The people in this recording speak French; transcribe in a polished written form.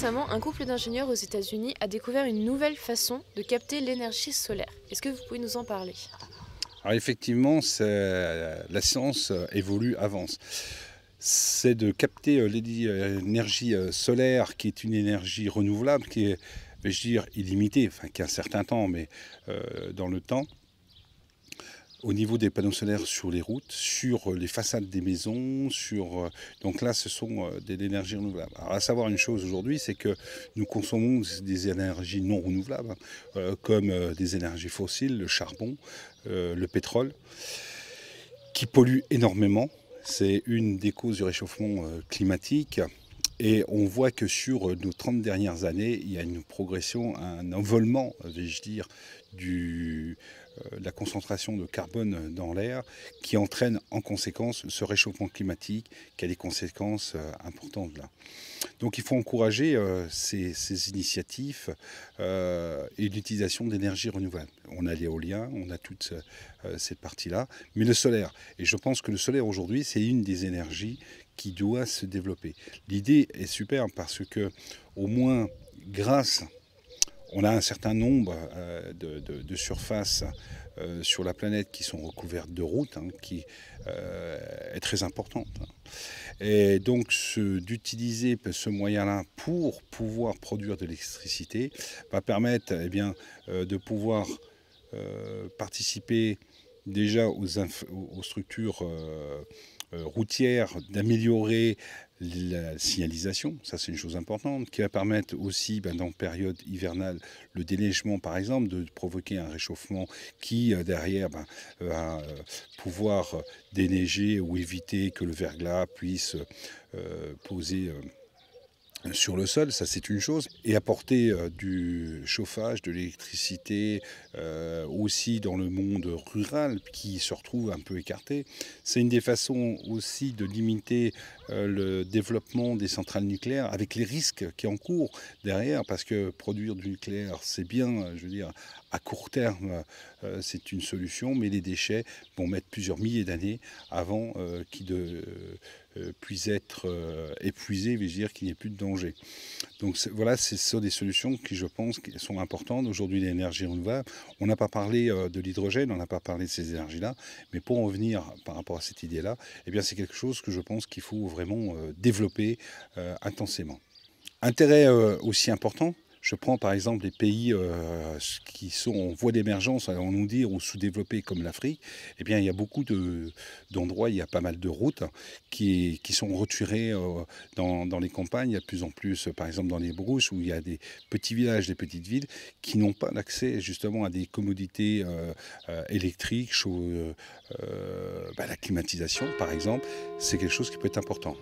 récemment, un couple d'ingénieurs aux États-Unis a découvert une nouvelle façon de capter l'énergie solaire. Est-ce que vous pouvez nous en parler? Alors effectivement, la science évolue, avance. C'est de capter l'énergie solaire, qui est une énergie renouvelable, qui est, vais-je dire, illimitée, enfin qui a un certain temps, mais dans le temps, au niveau des panneaux solaires sur les routes, sur les façades des maisons, donc là, ce sont de l'énergie renouvelable. Alors, à savoir une chose aujourd'hui, c'est que nous consommons des énergies non renouvelables, comme des énergies fossiles, le charbon, le pétrole, qui polluent énormément. C'est une des causes du réchauffement climatique. Et on voit que sur nos 30 dernières années, il y a une progression, un envolement, vais-je dire, la concentration de carbone dans l'air qui entraîne en conséquence ce réchauffement climatique qui a des conséquences importantes là. Donc il faut encourager ces initiatives et l'utilisation d'énergie renouvelable. On a l'éolien, on a toute cette partie-là, mais le solaire. Et je pense que le solaire aujourd'hui, c'est une des énergies qui doit se développer. L'idée est super parce que au moins grâce, on a un certain nombre de surfaces sur la planète qui sont recouvertes de routes, qui est très importante. Et donc d'utiliser ce moyen-là pour pouvoir produire de l'électricité va permettre de pouvoir participer déjà aux structures routières, d'améliorer la signalisation, ça c'est une chose importante, qui va permettre aussi, dans période hivernale, le déneigement par exemple, de provoquer un réchauffement qui derrière va pouvoir déneiger ou éviter que le verglas puisse poser sur le sol, ça c'est une chose, et apporter du chauffage, de l'électricité aussi dans le monde rural qui se retrouve un peu écarté. C'est une des façons aussi de limiter le développement des centrales nucléaires avec les risques qui encourent derrière, parce que produire du nucléaire c'est bien, je veux dire, à court terme c'est une solution, mais les déchets vont mettre plusieurs milliers d'années avant qu'ils puissent être épuisés, je veux dire qu'il n'y ait plus de danger. Donc voilà, ce sont des solutions qui, je pense, qui sont importantes. Aujourd'hui, l'énergie renouvelable, on n'a pas parlé de l'hydrogène, on n'a pas parlé de ces énergies-là, mais pour en venir par rapport à cette idée-là, c'est quelque chose que je pense qu'il faut vraiment développer intensément. Intérêt aussi important. Je prends par exemple les pays qui sont en voie d'émergence, allons-nous dire, ou sous-développés comme l'Afrique. Il y a beaucoup d'endroits, il y a pas mal de routes qui sont retirées dans les campagnes. Il y a de plus en plus, par exemple dans les brousses, où il y a des petits villages, des petites villes, qui n'ont pas l'accès justement à des commodités électriques, la climatisation par exemple. C'est quelque chose qui peut être important.